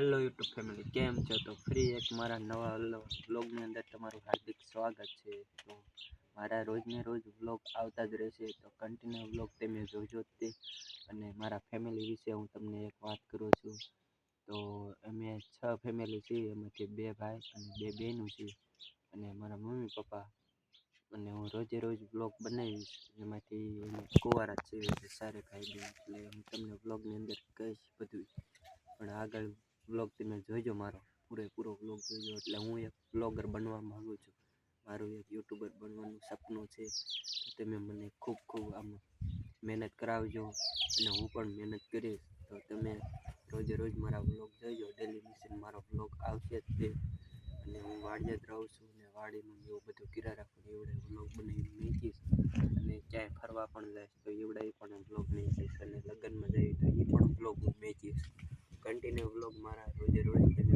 Hello YouTube family, કેમ છો? તો ફ્રી એક મારા નવા વ્લોગની અંદર તમારું હાર્દિક સ્વાગત છે. તો મારા રોજને રોજ વ્લોગ આવતા જ રહેશે, તો કન્ટિન્યુ વ્લોગ તમે જોજો તે. અને મારા ફેમિલી વિશે હું તમને એક વાત કરું છું. તો અમે 6 ફેમિલી છીએ, એમાંથી 2 ભાઈ અને 2 બહેનો છીએ, અને મારા મમ્મી પપ્પા. અને હું રોજે રોજ વ્લોગ બનાવીશ, એમાંથી અમે કુંવારા છીએ એટલે સારે ભાઈ બહેન, એટલે હું તમને વ્લોગની અંદર કહીશ બધું. પણ આગળ વ્લોગ તમે જોઈજો, મારો પૂરેપૂરો વ્લોગ જોઈજો. એટલે હું એક વ્લોગર બનવા માગું છું, મારું એક યુટ્યુબર બનવાનું સપનું છે. તો તમે મને ખૂબ ખૂબ આમાં મહેનત કરાવજો, અને હું પણ મહેનત કરીશ. તો તમે રોજે રોજ મારા વ્લોગ જોઈજો, ડેલી મિશન મારો વ્લોગ આવશે જ તે. અને હું વાડીએ જ રહું છું, અને વાડીનું એવું બધું કર્યા રાખું, એવડે વ્લોગ બનાવીને મૂકીશ. અને ક્યાંય ફરવા પણ જાય તો એવડે પણ વ્લોગ મૂકીશ, અને લગ્નમાં જઈએ તો એ પણ વ્લોગ હું મૂકીશ. કન્ટિન્યુ વ્લોગ મારા રોજે રોજ તમે